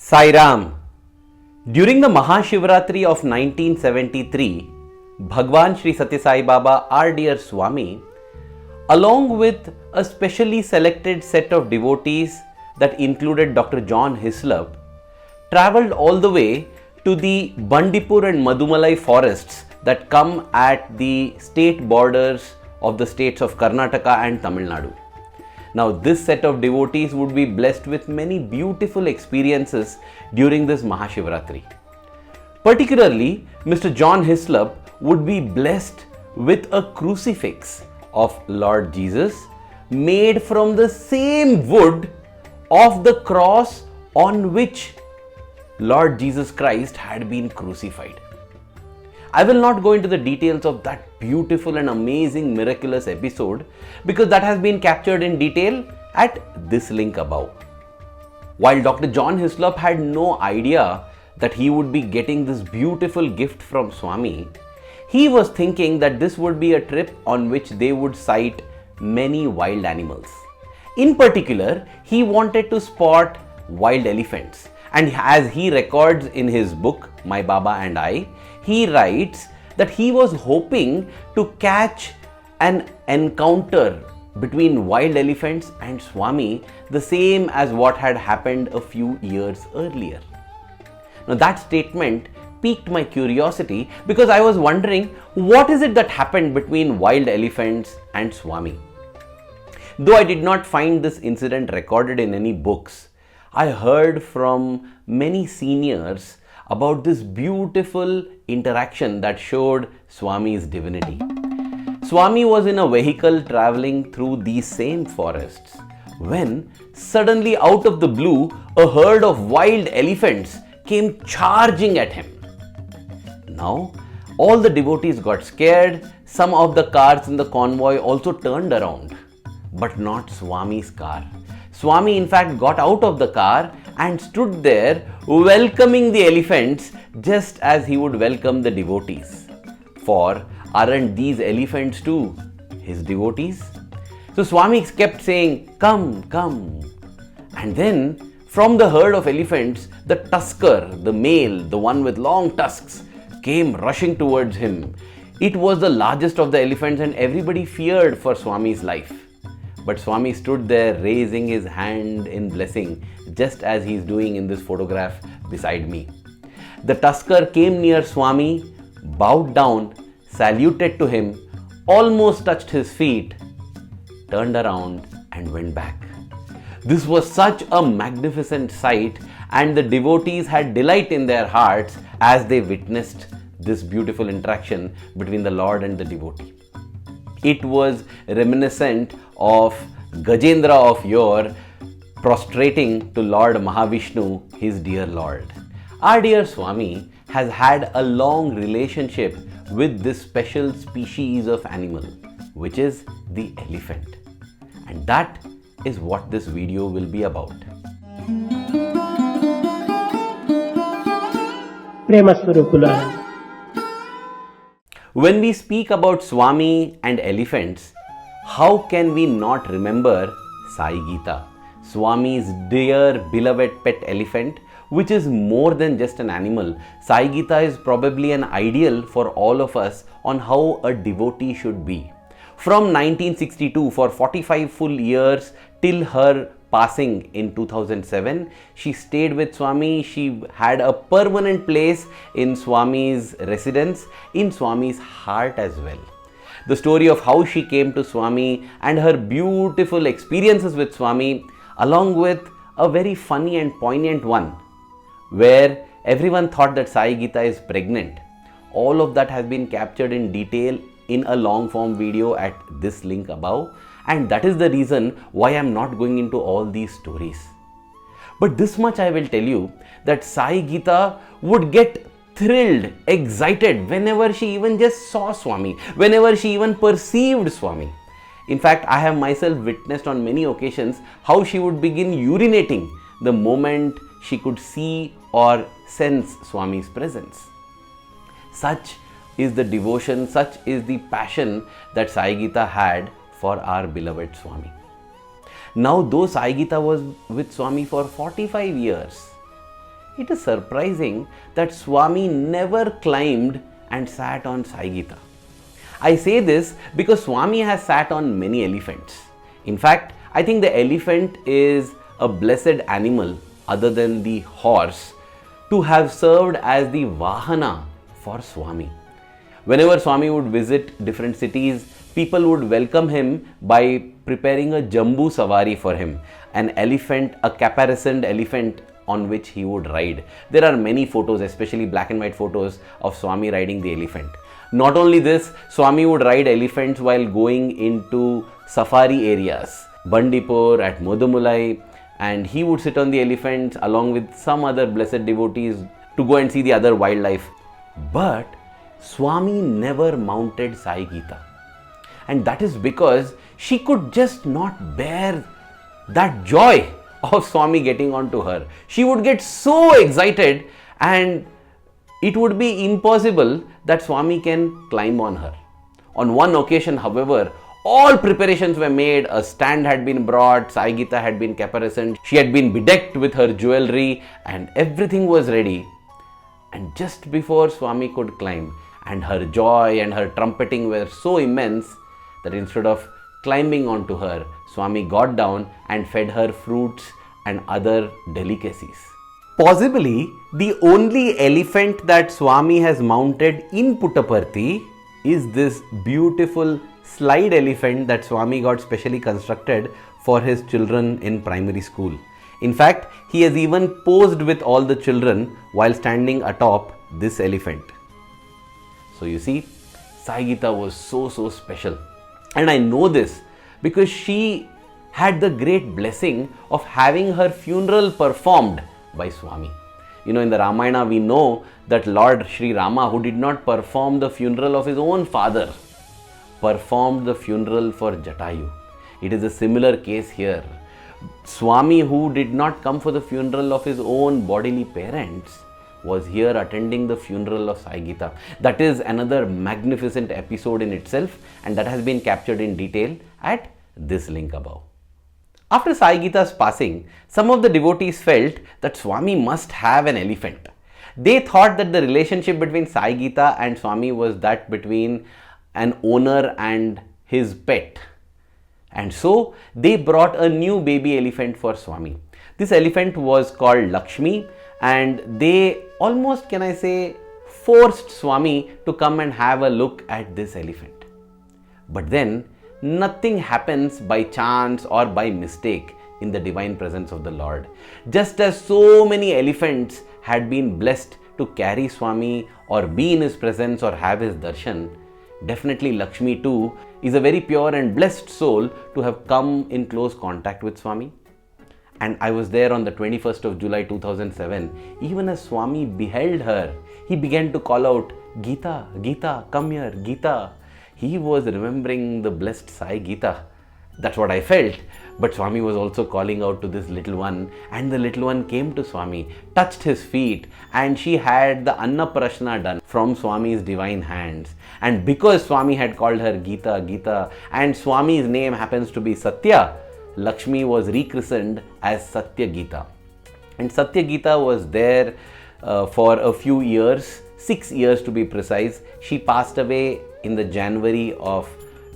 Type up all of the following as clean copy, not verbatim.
Sai Ram. During the Maha Shivaratri of 1973, Bhagawan Shri Sathya Sai Baba, our dear Swami, along with a specially selected set of devotees that included Dr. John Hislop, travelled all the way to the Bandipur and Mudumalai forests that come at the state borders of the states of Karnataka and Tamil Nadu. Now, this set of devotees would be blessed with many beautiful experiences during this Maha Shivaratri. Particularly, Mr. John Hislop would be blessed with a crucifix of Lord Jesus made from the same wood of the cross on which Lord Jesus Christ had been crucified. I will not go into the details of that beautiful and amazing miraculous episode because that has been captured in detail at this link above. While Dr. John Hislop had no idea that he would be getting this beautiful gift from Swami, he was thinking that this would be a trip on which they would sight many wild animals. In particular, he wanted to spot wild elephants. And as he records in his book, My Baba and I, he writes that he was hoping to catch an encounter between wild elephants and Swami, the same as what had happened a few years earlier. Now that statement piqued my curiosity because I was wondering what is it that happened between wild elephants and Swami. Though I did not find this incident recorded in any books, I heard from many seniors about this beautiful interaction that showed Swami's divinity. Swami was in a vehicle traveling through these same forests when suddenly out of the blue a herd of wild elephants came charging at him. Now all the devotees got scared. Some of the cars in the convoy also turned around, but not Swami's car. Swami in fact got out of the car and stood there welcoming the elephants just as he would welcome the devotees. For aren't these elephants too his devotees? So Swami kept saying, "Come, come." And then from the herd of elephants, the tusker, the male, the one with long tusks, came rushing towards him. It was the largest of the elephants and everybody feared for Swami's life. But Swami stood there raising his hand in blessing, just as he is doing in this photograph beside me. The tusker came near Swami, bowed down, saluted to him, almost touched his feet, turned around and went back. This was such a magnificent sight, and the devotees had delight in their hearts as they witnessed this beautiful interaction between the Lord and the devotee. It was reminiscent of Gajendra of yore prostrating to Lord Mahavishnu, his dear Lord. Our dear Swami has had a long relationship with this special species of animal, which is the elephant. And that is what this video will be about. When we speak about Swami and elephants, how can we not remember Sai Gita, Swami's dear beloved pet elephant, which is more than just an animal. Sai Gita is probably an ideal for all of us on how a devotee should be. From 1962, for 45 full years till her passing in 2007, she stayed with Swami. She had a permanent place in Swami's residence, in Swami's heart as well. The story of how she came to Swami and her beautiful experiences with Swami, along with a very funny and poignant one, where everyone thought that Sai Gita is pregnant. All of that has been captured in detail in a long form video at this link above. And that is the reason why I am not going into all these stories. But this much I will tell you, that Sai Gita would get thrilled, excited whenever she even just saw Swami, whenever she even perceived Swami. In fact, I have myself witnessed on many occasions how she would begin urinating the moment she could see or sense Swami's presence. Such is the devotion, such is the passion that Sai Gita had for our beloved Swami. Now, though Sai Gita was with Swami for 45 years, it is surprising that Swami never climbed and sat on Sai Gita. I say this because Swami has sat on many elephants. In fact, I think the elephant is a blessed animal other than the horse to have served as the Vahana for Swami. Whenever Swami would visit different cities, people would welcome him by preparing a Jambu Savari for him, an elephant, a caparisoned elephant on which he would ride. There are many photos, especially black and white photos of Swami riding the elephant. Not only this, Swami would ride elephants while going into safari areas, Bandipur at Mudumalai, and he would sit on the elephants along with some other blessed devotees to go and see the other wildlife. But Swami never mounted Sai Gita. And that is because she could just not bear that joy of Swami getting onto her. She would get so excited and it would be impossible that Swami can climb on her. On one occasion, however, all preparations were made. A stand had been brought, Sai Gita had been caparisoned, she had been bedecked with her jewelry and everything was ready. And just before Swami could climb, and her joy and her trumpeting were so immense that instead of climbing onto her, Swami got down and fed her fruits and other delicacies. Possibly the only elephant that Swami has mounted in Puttaparthi is this beautiful slide elephant that Swami got specially constructed for his children in primary school. In fact, he has even posed with all the children while standing atop this elephant. So you see, Sai Gita was so special. And I know this because she had the great blessing of having her funeral performed by Swami. You know, in the Ramayana we know that Lord Sri Rama, who did not perform the funeral of his own father, performed the funeral for Jatayu. It is a similar case here. Swami, who did not come for the funeral of his own bodily parents, was here attending the funeral of Sai Gita. That is another magnificent episode in itself, and that has been captured in detail at this link above. After Sai Gita's passing, some of the devotees felt that Swami must have an elephant. They thought that the relationship between Sai Gita and Swami was that between an owner and his pet. And so they brought a new baby elephant for Swami. This elephant was called Lakshmi, and they almost, can I say, forced Swami to come and have a look at this elephant. But then nothing happens by chance or by mistake in the divine presence of the Lord. Just as so many elephants had been blessed to carry Swami or be in his presence or have his darshan, definitely Lakshmi too is a very pure and blessed soul to have come in close contact with Swami. And I was there on the 21st of July 2007. Even as Swami beheld her, he began to call out, "Gita, Gita, come here, Gita." He was remembering the blessed Sai Gita. That's what I felt. But Swami was also calling out to this little one, and the little one came to Swami, touched his feet, and she had the Annaprashna done from Swami's divine hands. And because Swami had called her Gita, Gita, and Swami's name happens to be Satya, Lakshmi was rechristened as Satya Gita. And Satya Gita was there for a few years, 6 years to be precise. She passed away in the January of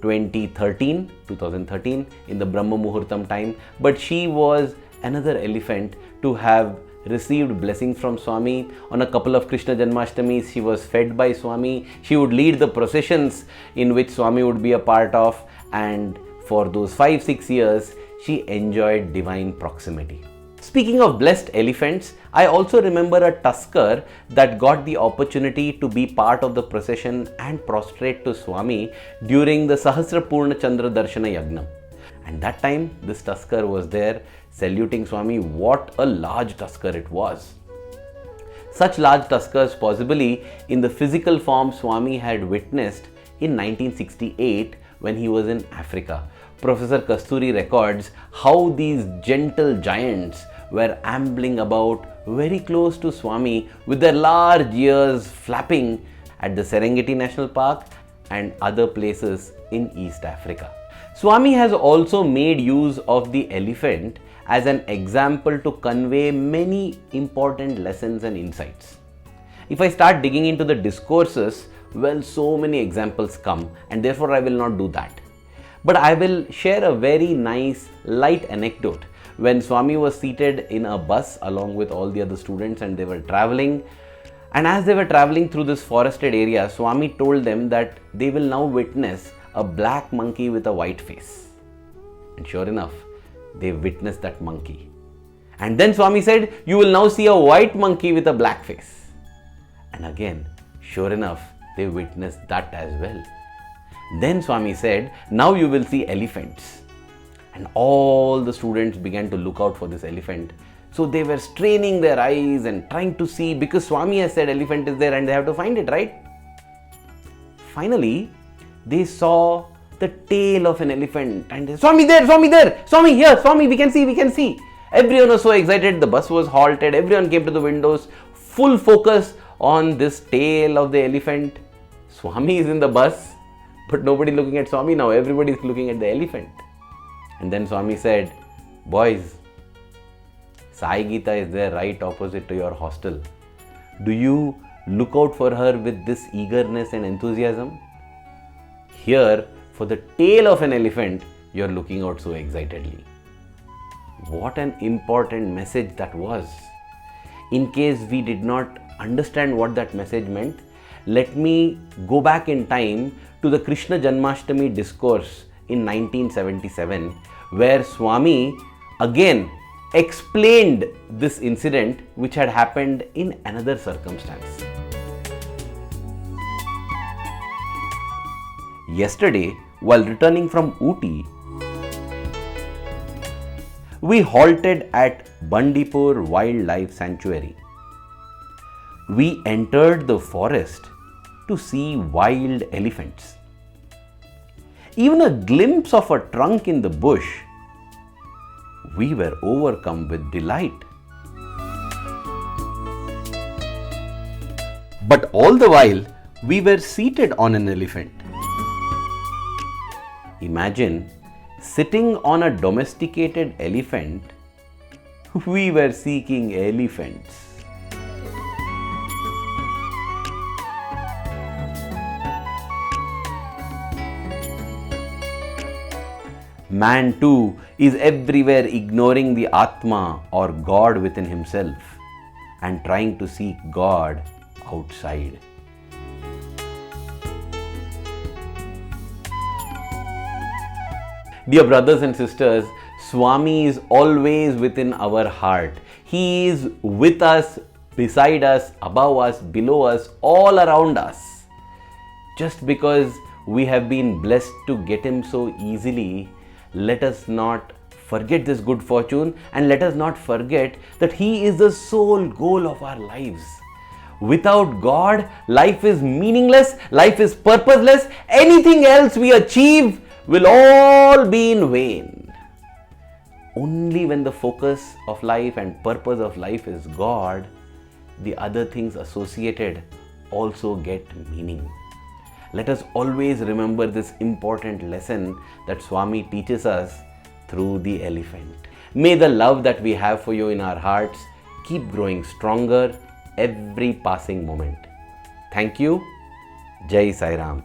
2013 in the Brahma Muhurtam time. But she was another elephant to have received blessings from Swami. On a couple of Krishna Janmashtamis, she was fed by Swami. She would lead the processions in which Swami would be a part of, and for those 5-6 years, she enjoyed divine proximity. Speaking of blessed elephants, I also remember a tusker that got the opportunity to be part of the procession and prostrate to Swami during the Sahasra Purna Chandra Darshana Yagna. And that time, this tusker was there saluting Swami. What a large tusker it was. Such large tuskers possibly in the physical form Swami had witnessed in 1968 when he was in Africa. Professor Kasturi records how these gentle giants were ambling about very close to Swami with their large ears flapping at the Serengeti National Park and other places in East Africa. Swami has also made use of the elephant as an example to convey many important lessons and insights. If I start digging into the discourses, well, so many examples come, and therefore I will not do that. But I will share a very nice, light anecdote. When Swami was seated in a bus along with all the other students and they were traveling, and as they were traveling through this forested area, Swami told them that they will now witness a black monkey with a white face. And sure enough, they witnessed that monkey. And then Swami said, you will now see a white monkey with a black face. And again, sure enough, they witnessed that as well. Then Swami said, now you will see elephants. And all the students began to look out for this elephant. So they were straining their eyes and trying to see, because Swami has said elephant is there and they have to find it, right? Finally, they saw the tail of an elephant and they, Swami there, Swami there, Swami here, Swami, we can see. Everyone was so excited, the bus was halted, everyone came to the windows, full focus on this tail of the elephant. Swami is in the bus, but nobody looking at Swami now, everybody is looking at the elephant. And then Swami said, boys, Sai Gita is there right opposite to your hostel. Do you look out for her with this eagerness and enthusiasm? Here, for the tail of an elephant, you are looking out so excitedly. What an important message that was. In case we did not understand what that message meant, let me go back in time to the Krishna Janmashtami discourse in 1977, where Swami again explained this incident which had happened in another circumstance. Yesterday, while returning from Ooty, we halted at Bandipur Wildlife Sanctuary. We entered the forest to see wild elephants. Even a glimpse of a trunk in the bush, we were overcome with delight. But all the while, we were seated on an elephant. Imagine sitting on a domesticated elephant. We were seeking elephants. Man too is everywhere ignoring the Atma or God within himself and trying to seek God outside. Dear brothers and sisters, Swami is always within our heart. He is with us, beside us, above us, below us, all around us. Just because we have been blessed to get him so easily, let us not forget this good fortune, and let us not forget that he is the sole goal of our lives. Without God, life is meaningless, life is purposeless. Anything else we achieve will all be in vain. Only when the focus of life and purpose of life is God, the other things associated also get meaning. Let us always remember this important lesson that Swami teaches us through the elephant. May the love that we have for you in our hearts keep growing stronger every passing moment. Thank you. Jai Sai Ram.